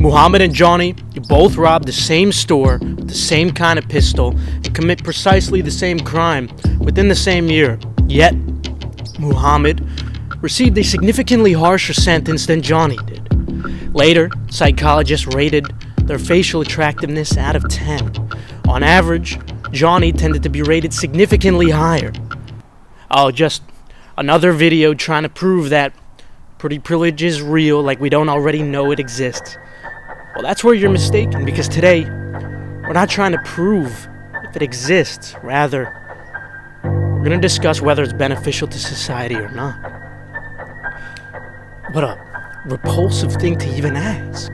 Muhammad and Johnny, you both robbed the same store with the same kind of pistol and commit precisely the same crime within the same year. Yet, Muhammad received a significantly harsher sentence than Johnny did. Later, psychologists rated their facial attractiveness out of 10. On average, Johnny tended to be rated significantly higher. Oh, just another video trying to prove that pretty privilege is real, like we don't already know it exists. Well, that's where you're mistaken, because today, we're not trying to prove if it exists. Rather, we're going to discuss whether it's beneficial to society or not. What a repulsive thing to even ask.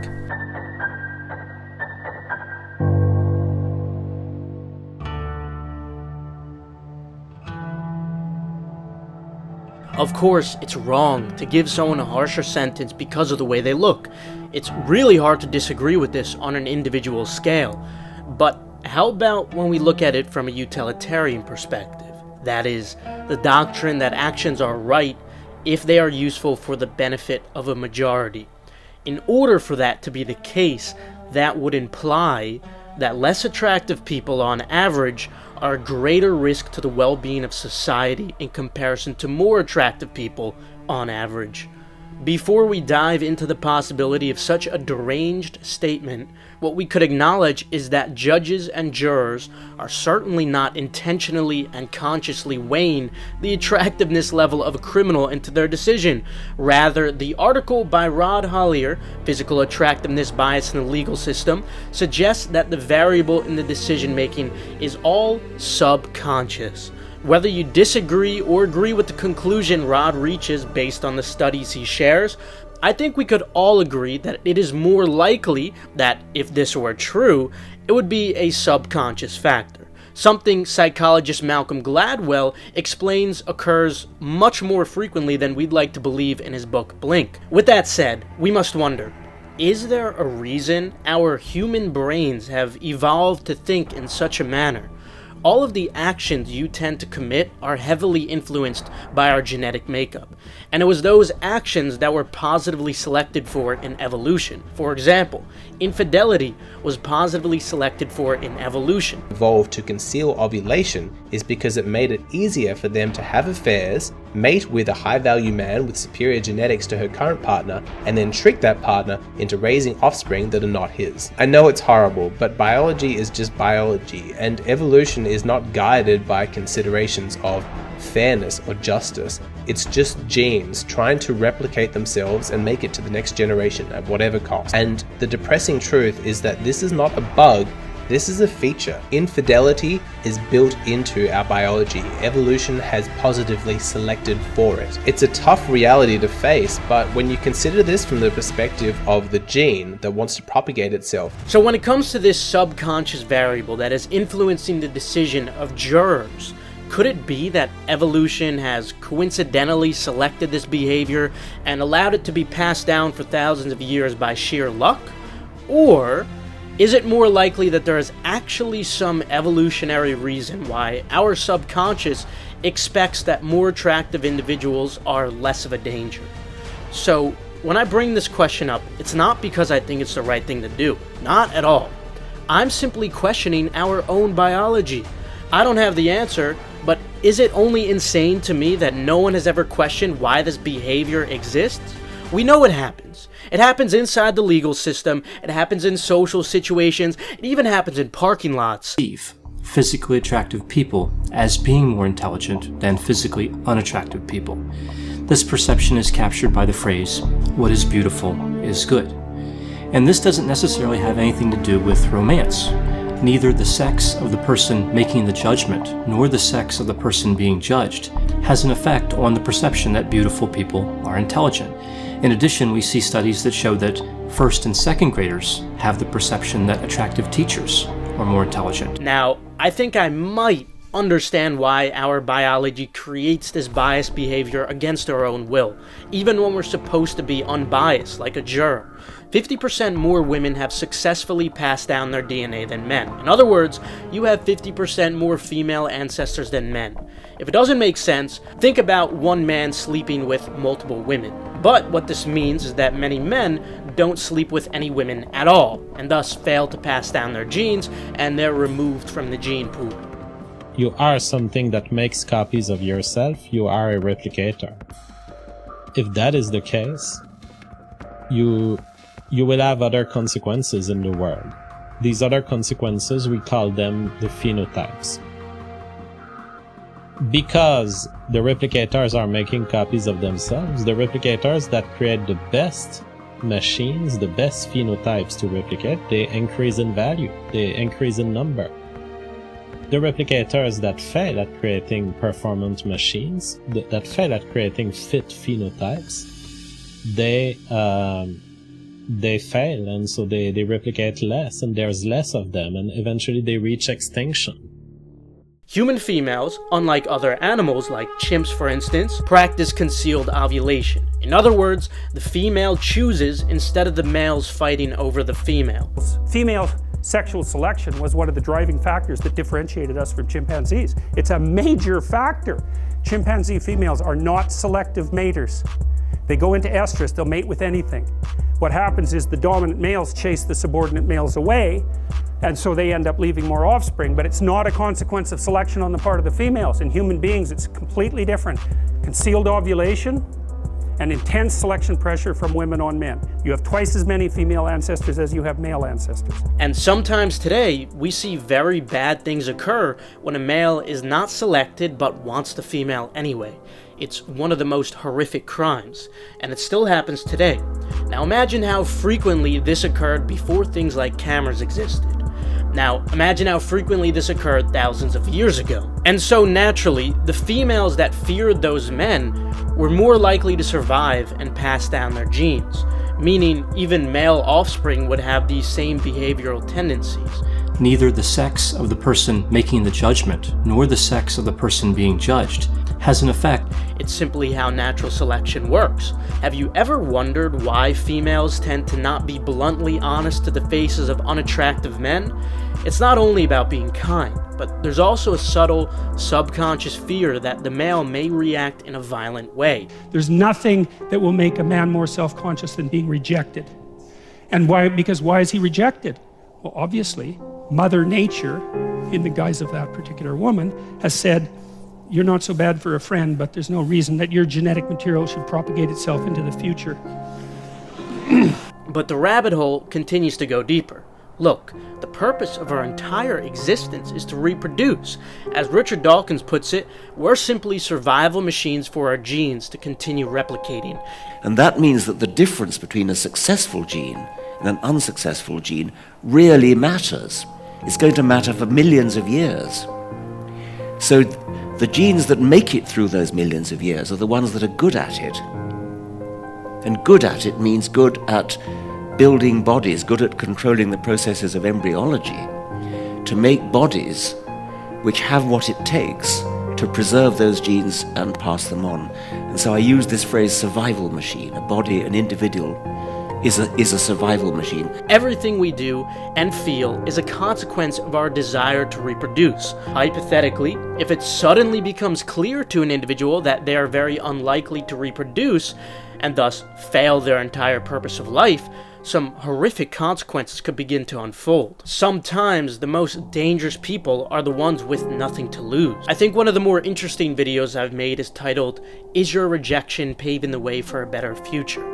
Of course, it's wrong to give someone a harsher sentence because of the way they look. It's really hard to disagree with this on an individual scale. But how about when we look at it from a utilitarian perspective? That is, the doctrine that actions are right if they are useful for the benefit of a majority. In order for that to be the case, that would imply that less attractive people on average are a greater risk to the well-being of society in comparison to more attractive people on average. Before we dive into the possibility of such a deranged statement, what we could acknowledge is that judges and jurors are certainly not intentionally and consciously weighing the attractiveness level of a criminal into their decision. Rather, the article by Rod Hollier, Physical Attractiveness Bias in the Legal System, suggests that the variable in the decision-making is all subconscious. Whether you disagree or agree with the conclusion Rod reaches based on the studies he shares, I think we could all agree that it is more likely that, if this were true, it would be a subconscious factor. Something psychologist Malcolm Gladwell explains occurs much more frequently than we'd like to believe in his book Blink. With that said, we must wonder, is there a reason our human brains have evolved to think in such a manner? All of the actions you tend to commit are heavily influenced by our genetic makeup, and it was those actions that were positively selected for in evolution. For example, infidelity was positively selected for in evolution. Evolved to conceal ovulation is because it made it easier for them to have affairs, mate with a high-value man with superior genetics to her current partner, and then trick that partner into raising offspring that are not his. I know it's horrible, but biology is just biology, and evolution is not guided by considerations of fairness or justice. It's just genes trying to replicate themselves and make it to the next generation at whatever cost. And the depressing truth is that this is not a bug, this is a feature. Infidelity is built into our biology. Evolution has positively selected for it. It's a tough reality to face, but when you consider this from the perspective of the gene that wants to propagate itself. So when it comes to this subconscious variable that is influencing the decision of jurors, could it be that evolution has coincidentally selected this behavior and allowed it to be passed down for thousands of years by sheer luck? Or is it more likely that there is actually some evolutionary reason why our subconscious expects that more attractive individuals are less of a danger? So, when I bring this question up, it's not because I think it's the right thing to do. Not at all. I'm simply questioning our own biology. I don't have the answer, but is it only insane to me that no one has ever questioned why this behavior exists? We know it happens. It happens inside the legal system, it happens in social situations, it even happens in parking lots. Physically attractive people as being more intelligent than physically unattractive people. This perception is captured by the phrase, "what is beautiful is good." And this doesn't necessarily have anything to do with romance. Neither the sex of the person making the judgment, nor the sex of the person being judged, has an effect on the perception that beautiful people are intelligent. In addition, we see studies that show that first and second graders have the perception that attractive teachers are more intelligent. Now, I think I might understand why our biology creates this biased behavior against our own will, even when we're supposed to be unbiased, like a juror. 50% more women have successfully passed down their DNA than men. In other words, you have 50% more female ancestors than men. If it doesn't make sense, think about one man sleeping with multiple women. But what this means is that many men don't sleep with any women at all, and thus fail to pass down their genes, and they're removed from the gene pool. You are something that makes copies of yourself. You are a replicator. If that is the case, you will have other consequences in the world. These other consequences, we call them the phenotypes. Because the replicators are making copies of themselves, the replicators that create the best machines, the best phenotypes to replicate, they increase in value, they increase in number. The replicators that fail at creating performance machines, that fail at creating fit phenotypes, they fail, and so they replicate less, and there's less of them, and eventually they reach extinction. Human females, unlike other animals like chimps for instance, practice concealed ovulation. In other words, the female chooses instead of the males fighting over the female. Female sexual selection was one of the driving factors that differentiated us from chimpanzees. It's a major factor. Chimpanzee females are not selective maters. They go into estrus, they'll mate with anything. What happens is the dominant males chase the subordinate males away, and so they end up leaving more offspring, but it's not a consequence of selection on the part of the females. In human beings, it's completely different. Concealed ovulation and intense selection pressure from women on men. You have twice as many female ancestors as you have male ancestors. And sometimes today, we see very bad things occur when a male is not selected but wants the female anyway. It's one of the most horrific crimes, and it still happens today. Now imagine how frequently this occurred before things like cameras existed. Now, imagine how frequently this occurred thousands of years ago. And so naturally, the females that feared those men were more likely to survive and pass down their genes, meaning even male offspring would have these same behavioral tendencies. Neither the sex of the person making the judgment, nor the sex of the person being judged, has an effect. It's simply how natural selection works. Have you ever wondered why females tend to not be bluntly honest to the faces of unattractive men? It's not only about being kind, but there's also a subtle, subconscious fear that the male may react in a violent way. There's nothing that will make a man more self-conscious than being rejected. And why? Because why is he rejected? Well, obviously, Mother Nature, in the guise of that particular woman, has said, you're not so bad for a friend, but there's no reason that your genetic material should propagate itself into the future. But the rabbit hole continues to go deeper. Look, the purpose of our entire existence is to reproduce. As Richard Dawkins puts it, we're simply survival machines for our genes to continue replicating. And that means that the difference between a successful gene and an unsuccessful gene really matters. It's going to matter for millions of years. So the genes that make it through those millions of years are the ones that are good at it. And good at it means good at building bodies, good at controlling the processes of embryology, to make bodies which have what it takes to preserve those genes and pass them on. And so I use this phrase survival machine. A body, an individual, is a survival machine. Everything we do and feel is a consequence of our desire to reproduce. Hypothetically, if it suddenly becomes clear to an individual that they are very unlikely to reproduce, and thus fail their entire purpose of life, some horrific consequences could begin to unfold. Sometimes the most dangerous people are the ones with nothing to lose. I think one of the more interesting videos I've made is titled, "Is Your Rejection Paving the Way for a Better Future?"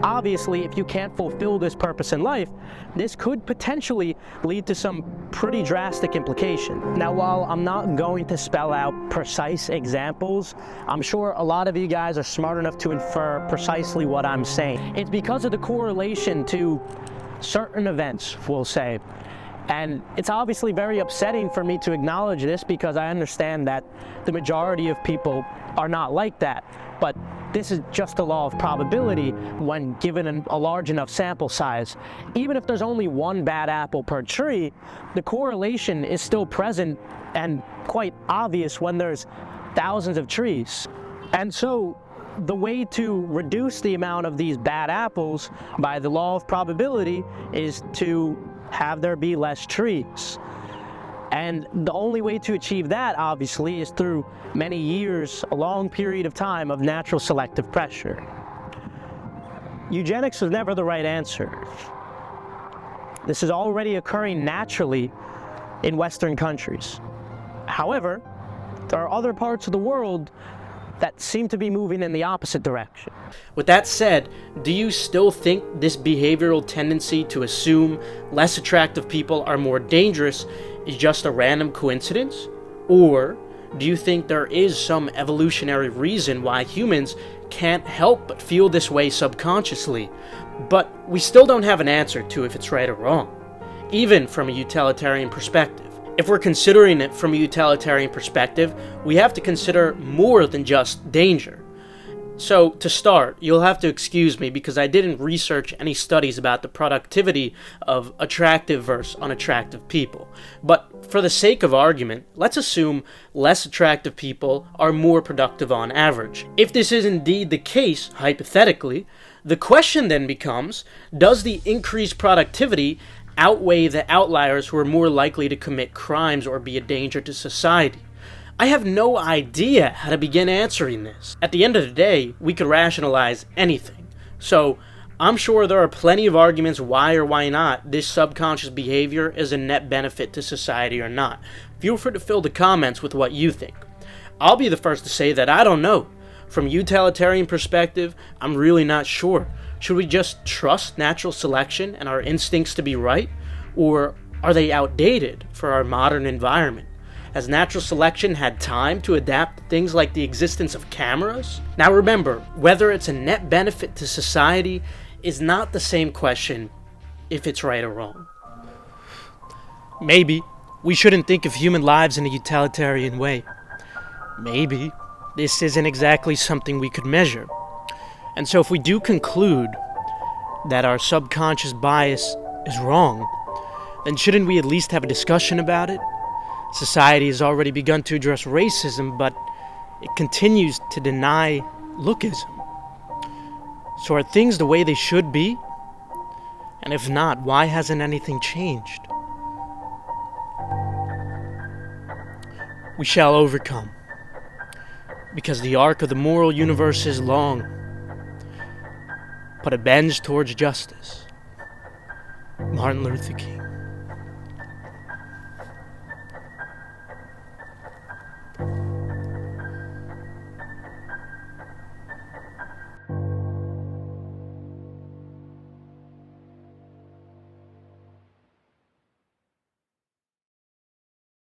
Obviously, if you can't fulfill this purpose in life, this could potentially lead to some pretty drastic implications. Now, while I'm not going to spell out precise examples, I'm sure a lot of you guys are smart enough to infer precisely what I'm saying. It's because of the correlation to certain events, we'll say. And it's obviously very upsetting for me to acknowledge this because I understand that the majority of people are not like that. but this is just a law of probability when given a large enough sample size. Even if there's only one bad apple per tree, the correlation is still present and quite obvious when there's thousands of trees. And so the way to reduce the amount of these bad apples by the law of probability is to have there be less trees. And the only way to achieve that, obviously, is through many years, a long period of time of natural selective pressure. Eugenics was never the right answer. This is already occurring naturally in Western countries. However, there are other parts of the world that seem to be moving in the opposite direction. With that said, do you still think this behavioral tendency to assume less attractive people are more dangerous is just a random coincidence? Or do you think there is some evolutionary reason why humans can't help but feel this way subconsciously, but we still don't have an answer to if it's right or wrong, even from a utilitarian perspective? If we're considering it from a utilitarian perspective, we have to consider more than just danger. So, to start, you'll have to excuse me because I didn't research any studies about the productivity of attractive versus unattractive people. But for the sake of argument, let's assume less attractive people are more productive on average. If this is indeed the case, hypothetically, the question then becomes, does the increased productivity outweigh the outliers who are more likely to commit crimes or be a danger to society? I have no idea how to begin answering this. At the end of the day, we could rationalize anything. So, I'm sure there are plenty of arguments why or why not this subconscious behavior is a net benefit to society or not. Feel free to fill the comments with what you think. I'll be the first to say that I don't know. From a utilitarian perspective, I'm really not sure. Should we just trust natural selection and our instincts to be right? Or are they outdated for our modern environment? Has natural selection had time to adapt to things like the existence of cameras? Now remember, whether it's a net benefit to society is not the same question if it's right or wrong. Maybe we shouldn't think of human lives in a utilitarian way. Maybe this isn't exactly something we could measure. And so if we do conclude that our subconscious bias is wrong, then shouldn't we at least have a discussion about it? Society has already begun to address racism, but it continues to deny Lookism. So are things the way they should be? And if not, why hasn't anything changed? We shall overcome, because the arc of the moral universe is long, but it bends towards justice. Martin Luther King.